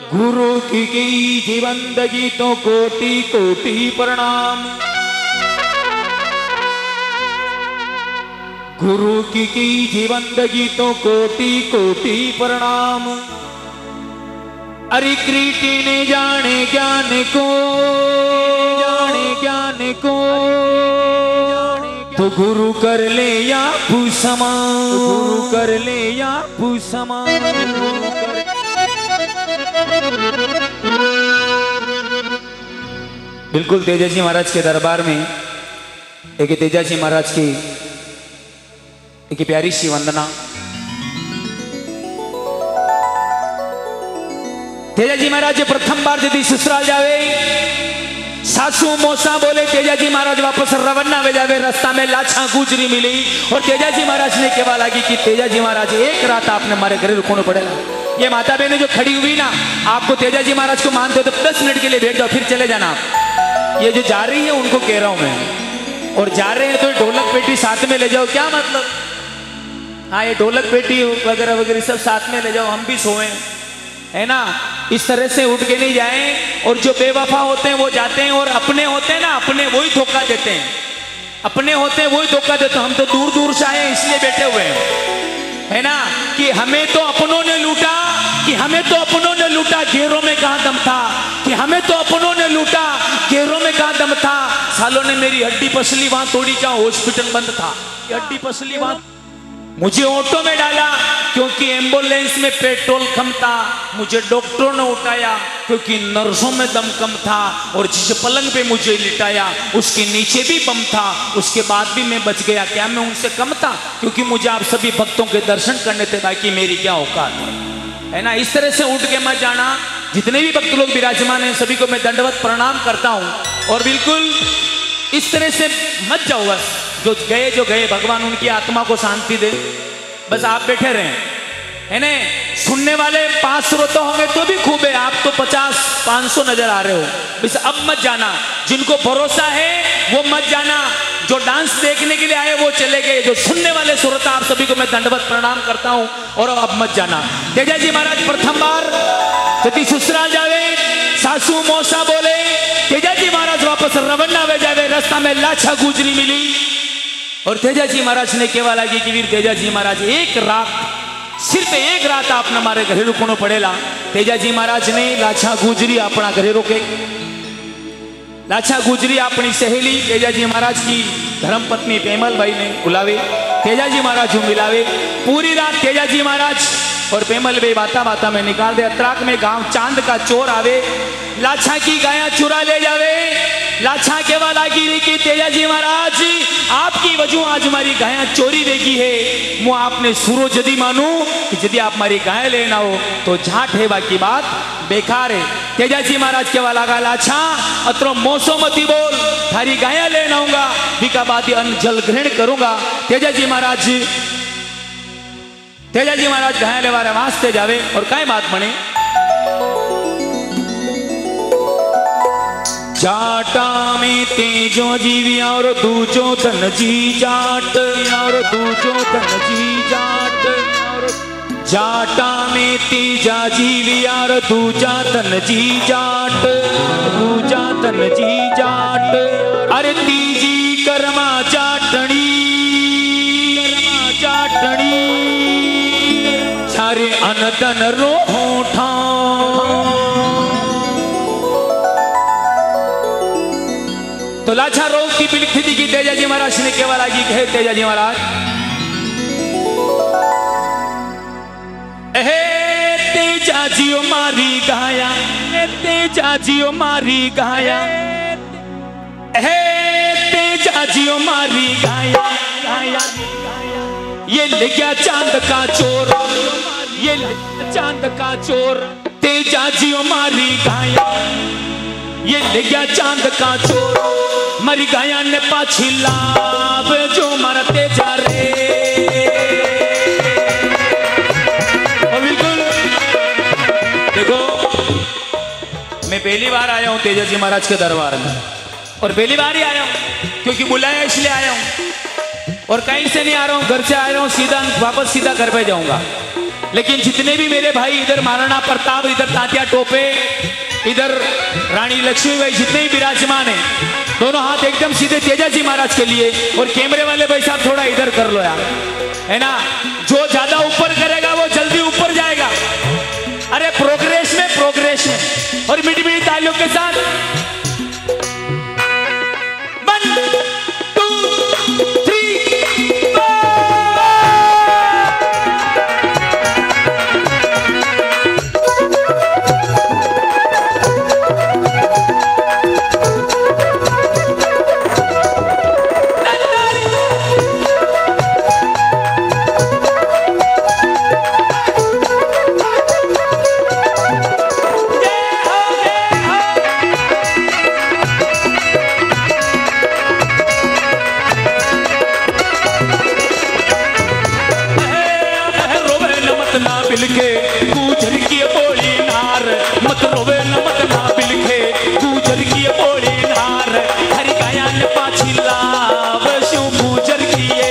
गुरु की जीवंदगी तो कोटि कोटि प्रणाम। गुरु की जीवंदगी तो कोटि कोटि प्रणाम। अरे कृति ने जाने ज्ञान को, जाने ज्ञान को, तो गुरु कर ले या भूसमा, गुरु कर ले या भूसमा। बिल्कुल तेजाजी महाराज के दरबार में एक तेजाजी महाराज की एक प्यारी सी वंदना। तेजाजी महाराज प्रथम बार यदि ससुराल जावे, सासू मोसा बोले तेजाजी महाराज वापस रवाना वे जावे। रास्ता में लाछा गुजरी मिली और तेजाजी महाराज ने कहवा लगी कि तेजाजी महाराज एक रात आपने हमारे घर रुकना पड़ेगा। ये माता बहने जो खड़ी हुई ना, आपको तेजाजी महाराज को मानते हो तो 10 मिनट के लिए बैठ जाओ, फिर चले जाना। ये जो जा रही है उनको कह रहा हूं मैं, और जा रहे हैं तो ढोलक पेटी साथ में ले जाओ। क्या मतलब? हाँ, ये ढोलक पेटी वगैरह वगैरह सब साथ में ले जाओ, हम भी सोए, है ना। इस तरह से उठ के नहीं जाएं। और जो बेवफा होते हैं वो जाते हैं, और अपने होते हैं ना, अपने वही धोखा देते हैं। अपने होते हैं वही धोखा देते हैं। हम तो दूर दूर से आए इसलिए बैठे हुए हैं, है ना, कि हमें तो अपनों ने लूटा, कि हमें तो अपनों ने लूटा, घेरों में कहां दम था, कि हमें तो अपनों ने लूटा, घेरों में कहां दम था। सालों ने मेरी हड्डी पसली वहां तोड़ी, जहां हॉस्पिटल बंद था। हड्डी पसली वहां मुझे ऑटो में डाला क्योंकि एम्बुलेंस में पेट्रोल कम था। मुझे डॉक्टरों ने उठाया क्योंकि नर्सों में दम कम था। और जिस पलंग पे मुझे लिटाया उसके नीचे भी बम था, उसके बाद भी मैं बच गया। क्या मैं उनसे कम था? क्योंकि मुझे आप सभी भक्तों के दर्शन करने थे, बाकी मेरी क्या औकात है ना। इस तरह से उठ के मत जाना। जितने भी भक्त लोग विराजमान हैं सभी को मैं दंडवत प्रणाम करता हूं। और बिल्कुल इस तरह से मत जाओ, बस जो गए भगवान उनकी आत्मा को शांति दे। बस आप बैठे रहें, है ना। सुनने वाले 5 श्रोता होंगे तो भी खूब है, आप तो 50-500 नजर आ रहे हो। बस अब मत जाना। जिनको भरोसा है वो मत जाना। जो डांस देखने के लिए आए वो चले गए। जो सुनने वाले श्रोता आप सभी को मैं दंडवत प्रणाम करता हूं। और अब मत जाना। तेजाजी महाराज प्रथम बार यदि ससुराल जावे, सासू मौसा बोले तेजाजी महाराज वापस रवाना वे जावे। रास्ता में लाछा गुजरी मिली और तेजाजी महाराज ने कहवा लगी कि वीर तेजाजी महाराज एक रात, सिर्फ एक रात आपने हमारे घरे रुकना पड़ेगा। तेजाजी महाराज ने लाछा गुजरी अपना घरे रोके। लाछा गुजरी अपनी सहेली तेजाजी महाराज की धर्मपत्नी पेमल भाई ने बुलावे। तेजाजी महाराज को मिलावे। पूरी रात तेजाजी महाराज और पेमल भाई बाता बाता में निकाल दे। अतराक में गांव चांद का चोर आवे, लाछा की गाया चुरा ले जावे। लाछा के वाला गिरी की तेजाजी महाराज आपकी वजह आज हमारी गाया चोरी देगी है। मैं आपने सूरो जदी मानू कि यदि आप हमारी गाय लेना हो तो झाट है, बाकी बात बेकार है। तेजाजी महाराज के वाला गा लाछा अत्रो मोसो मती बोल, थारी गाया लेना होगा, विका बाती अन्न जल ग्रहण करूंगा। तेजाजी महाराज गाया ले वाले वास्ते जावे और काय बात बने। जाटा में तेजो जीवी और दूजो धन जी जाट, और दूजो धन जी जाट। जाटा में तेजा जीवी और दूजा धन जी जाट, दूजा धन जी जाट। अरे तीजी कर्मा जाटनी, कर्मा जाटनी, सारे अनदन रोठा। तो लाछा रोग की बिलखी थी कि तेजाजी महाराज ने कहवा लगी कि तेजाजी महाराज तेजाजियो मारी गाया, तेजाजियो मारी गाया, तेजाजियो मारी गाया, गाया। ये ले गया चांद का चोर, ये ले गया चांद का चोर। तेजाजियो मारी गाया, ये ले गया चांद का चोर। मरी गाया ने पाछी लाभ जो मरते जा रे। और बिल्कुल देखो, मैं पहली बार आया हूं तेजाजी महाराज के दरबार में, और पहली बार ही आया हूं क्योंकि बुलाया इसलिए आया हूं। और कहीं से नहीं आ रहा हूं, घर से आ रहा हूं सीधा, वापस सीधा घर पे जाऊंगा। लेकिन जितने भी मेरे भाई इधर महाराणा प्रताप, इधर तात्या टोपे, इधर रानी लक्ष्मीबाई, जितने भी विराजमान हैं, दोनों हाथ एकदम सीधे तेजाजी महाराज के लिए। और कैमरे वाले भाई साहब थोड़ा इधर कर लो यार, है ना। जो ज्यादा ऊपर करेगा वो जल्दी ऊपर जाएगा। अरे प्रोग्रेस में, प्रोग्रेस में। और मीठी मीठी तालियों के साथ 1 2 3 बिलखे गुजर की बोली नार, मत रोवे न मत ना बिलखे गुजर की बोली नार। हरि गायन पाछी लाव शू गुजर किए।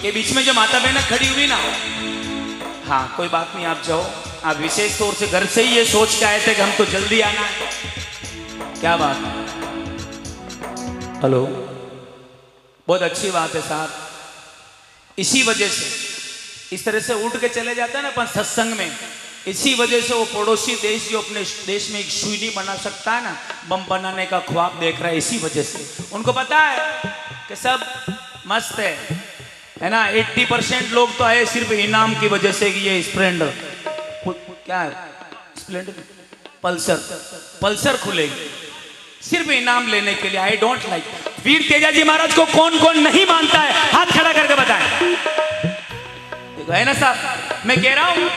बीच में जो माता बहन खड़ी हुई ना, हाँ कोई बात नहीं, आप जाओ। आप विशेष तौर से घर से ही ये सोच के आए थे कि हम तो जल्दी आना है। क्या बात है? हेलो, बहुत अच्छी बात है साहब। इसी वजह से इस तरह से उठ के चले जाता है ना अपन सत्संग में, इसी वजह से वो पड़ोसी देश जो अपने देश में एक सुई नहीं बना सकता है ना, बम बनाने का ख्वाब देख रहा है, इसी वजह से उनको पता है कि सब मस्त है ना। 80% लोग तो आए सिर्फ इनाम की वजह से कि ये स्प्लेंडर, क्या है स्प्लेंडर, पल्सर खुलेगी सिर्फ इनाम लेने के लिए। I don't like. Veer Tejaji Maharaj को कौन कौन नहीं मानता है, हाथ खड़ा करके बताएं। देखो है ना साहब, मैं कह रहा हूं।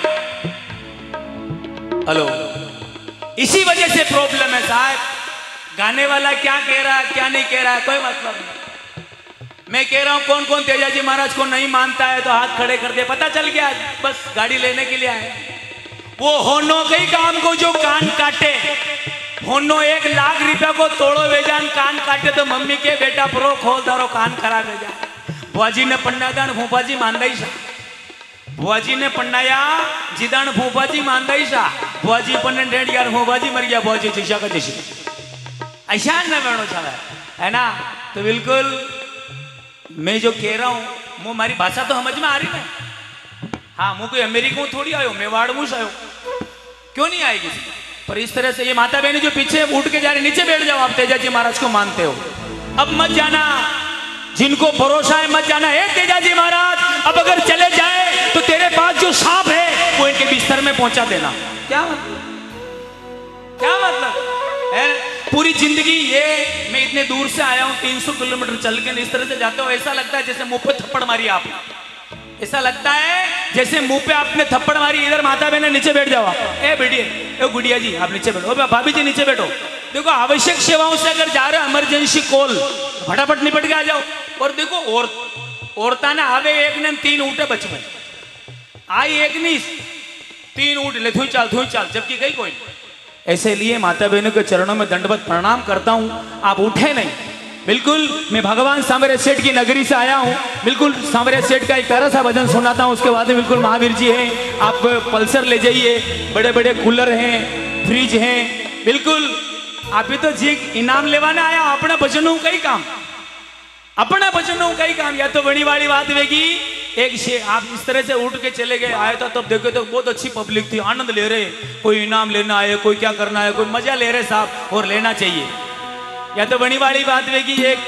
हेलो, इसी वजह से प्रॉब्लम है साहब। गाने वाला क्या कह रहा है क्या नहीं कह रहा है कोई मतलब नहीं। मैं कह रहा हूं कौन कौन तेजाजी महाराज को नहीं मानता है तो हाथ खड़े कर दे, पता चल गया बस गाड़ी लेने के लिए आए। वो होनो कई काम को जो कान काटे, होनो 1 लाख रुपया को तोड़ो वेजान कान काटे तो मम्मी के बेटा प्रो खोल दारो कान खराब हो जाए। बुआजी ने पन्नादान फूफाजी मानदाई सा, बुआजी ने पन्नाया जिदान फूफाजी मानदाई सा, बुआजी पन्ने डेढ़ यार फूफाजी मर गया, बुआजी शिक्षा का जैसे ऐसा न बनो चाहे है ना। तो बिल्कुल मैं जो कह रहा हूं वो हमारी भाषा तो समझ में आ रही है। हाँ मैं कोई अमेरिका थोड़ी आयो, मैं वाड़मूस आयो, क्यों नहीं आएगी। पर इस तरह से ये माता बहनी जो पीछे उठ के जा रही, नीचे बैठ जाओ। आप तेजाजी महाराज को मानते हो, अब मत जाना, जिनको भरोसा है मत जाना। है तेजाजी महाराज अब अगर चले जाए तो तेरे पास जो सांप है वो इनके बिस्तर में पहुंचा देना। क्या मतलब, क्या मतलब है। पूरी जिंदगी ये मैं इतने दूर से आया हूं, 300 किलोमीटर चल के इस तरह से जाते हो, ऐसा लगता है जैसे मुंह पे थप्पड़ मारी आप, ऐसा लगता है जैसे मुंह पे आपने थप्पड़ मारी। इधर माता बहन नीचे बैठ जाओ। ए बेटिए, ए गुड़िया जी आप नीचे बैठो, भाभी जी नीचे बैठो। देखो आवश्यक सेवाओं से अगर जा रहे हो, इमरजेंसी कॉल फटाफट निपट के आ जाओ। और देखो औरता ने आवे 1 ने 3 उठे बचपन आई, 1 नहीं 3 उठ ले, थुई चाल जबकि गई कोई। ऐसे लिए माता बहनों के चरणों में दंडवत प्रणाम करता हूं। आप उठे नहीं, बिल्कुल मैं भगवान सांवरिया सेठ की नगरी से आया हूं। बिल्कुल सांवरिया सेठ का एक प्यारा सा भजन सुनाता हूं, उसके बाद में बिल्कुल महावीर जी हैं। आप पल्सर ले जाइए, बड़े बड़े कूलर हैं, फ्रिज हैं, बिल्कुल आप ही तो जी इनाम लेवाने आया। अपना भजनों का ही काम, अपना भजनों का ही काम। या तो बड़ी वाली बात वेगी एक से आप इस तरह से उठ के चले गए, आए तो तब देखो तो बहुत अच्छी पब्लिक थी, आनंद ले रहे, कोई इनाम लेना आए, कोई क्या करना है, कोई मजा ले रहे साहब, और लेना चाहिए। या तो बड़ी वाली बात वेगी एक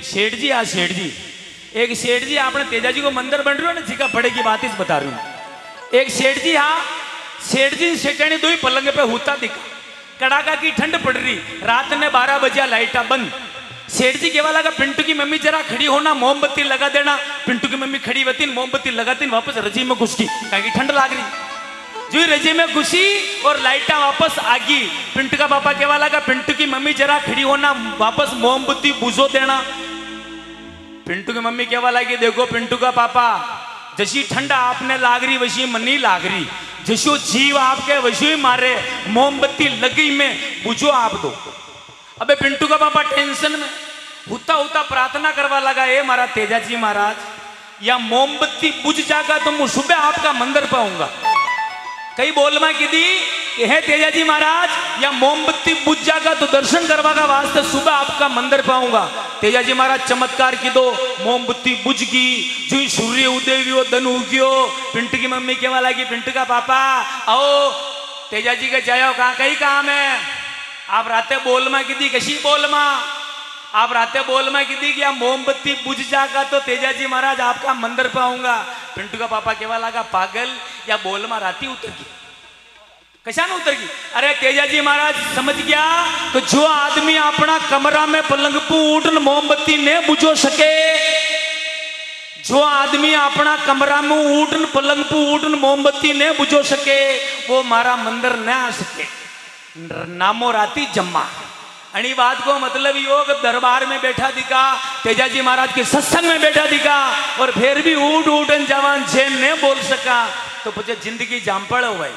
सेठ जी, सेठ जी एक सेठ जी आपने तेजाजी को मंदिर बन रहे हो ना, जी का बड़े की बात ही बता रही हूँ। एक सेठ जी, हाँ सेठ जी सेठानी 2 ही पलंग पे होता दिखा, कड़ाका की ठंड पड़ रही, रात ने 12 बजे लाइटा बंद। सेठ जी केवा लगा पिंटू की मम्मी जरा खड़ी होना, मोमबत्ती लगा देना। पिंटू की मम्मी खड़ी होती, मोमबत्ती लगाती, वापस रजी में घुस गई, कहीं ठंड लाग रही, जो रजी में घुसी और लाइटा वापस आ गई। पिंटू का पापा केवा लगा पिंटू की मम्मी जरा खड़ी होना, वापस मोमबत्ती बुझो देना। पिंटू की मम्मी केवा लगी, देखो पिंटू का पापा जैसी ठंड आपने लाग रही वैसी मनी लाग रही, जैसो जीव आपके वैसे ही मारे, मोमबत्ती लगी में बुझो आप दो। अबे पिंटू का पापा टेंशन में होता होता प्रार्थना करवा लगा, ए मारा तेजाजी महाराज या मोमबत्ती बुझ जाएगा तो मैं सुबह आपका मंदिर पाऊंगा। कई बोलमा की दी कि है तेजाजी महाराज या मोमबत्ती बुझ जाएगा तो दर्शन करवागा वास्ते सुबह आपका मंदिर पाऊंगा। तेजाजी महाराज चमत्कार की दो, मोमबत्ती बुझ गई, जो ही सूर्य उदय हुआ दन उगियो। पिंटू की मम्मी केवा लगी, पिंटू का पापा आओ तेजाजी के जाओ, कहाँ कहीं काम है। आप राते बोलमा की दी, कशी बोलमा आप राते बोलमा की दी कि मोमबत्ती बुझ जाएगा तो तेजाजी महाराज आपका मंदिर पाऊंगा। पिंटू का पापा केवा लगा, पागल या बोलमा राती उतर गई, कशा न उतर गई। अरे तेजाजी महाराज समझ गया, तो जो आदमी अपना कमरा में पलंग पू उठन मोमबत्ती ने बुझो सके, जो आदमी अपना कमरा में उठन पलंग पू उठन मोमबत्ती ने बुझो सके, वो मारा मंदिर न आ सके। नामो राती जम्मा। अणी बात को मतलब योग दरबार में बैठा दिखा, तेजाजी महाराज के सत्संग में बैठा दिखा, और फिर भी उठ उठन जवान झेन ने बोल सका, तो मुझे जिंदगी जामपड़ हो गई।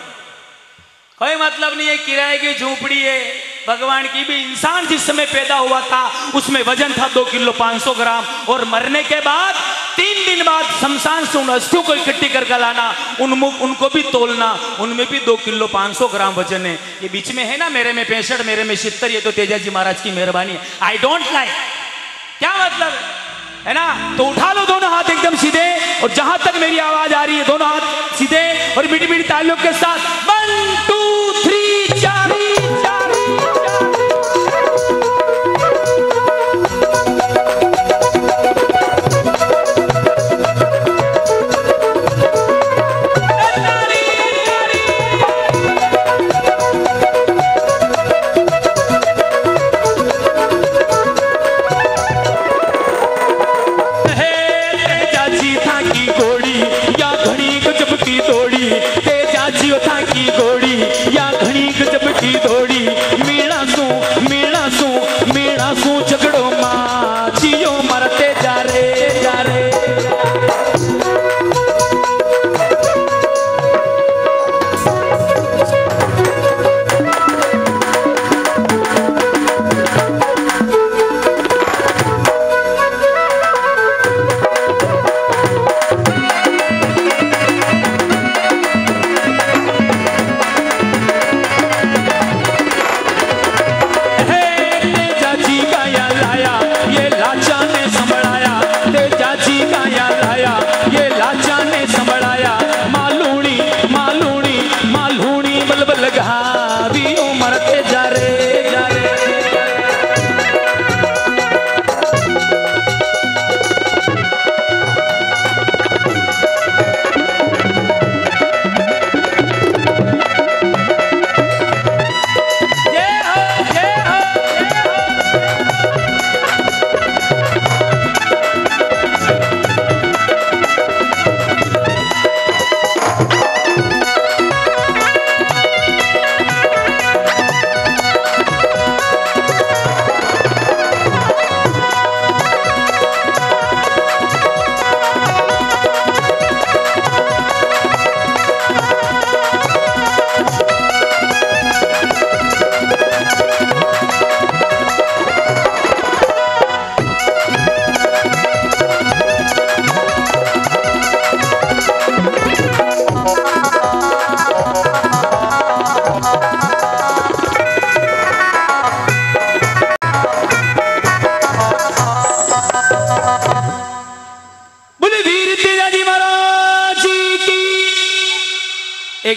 कोई मतलब नहीं है, किराए की झोपड़ी है। भगवान की भी इंसान जिस समय पैदा हुआ था उसमें वजन था 2 किलो 500 ग्राम, और मरने के बाद 3 दिन बाद शमशान से उन अस्थियों को इकट्ठी करके लाना, उनको भी तोलना, उनमें भी 2 किलो 500 ग्राम वजन है। ये बीच में है ना, मेरे में 65 मेरे में 70, ये तो तेजाजी महाराज की मेहरबानी है। आई डोंट लाइक, क्या मतलब है ना। तो उठा लो दोनों हाथ एकदम सीधे, और जहां तक मेरी आवाज आ रही है दोनों हाथ सीधे, और मीठी मीठी तालियों के साथ 1 2 3 4 झगड़ो मां जियो मरते जा रे।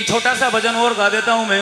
एक छोटा सा भजन और गा देता हूं मैं।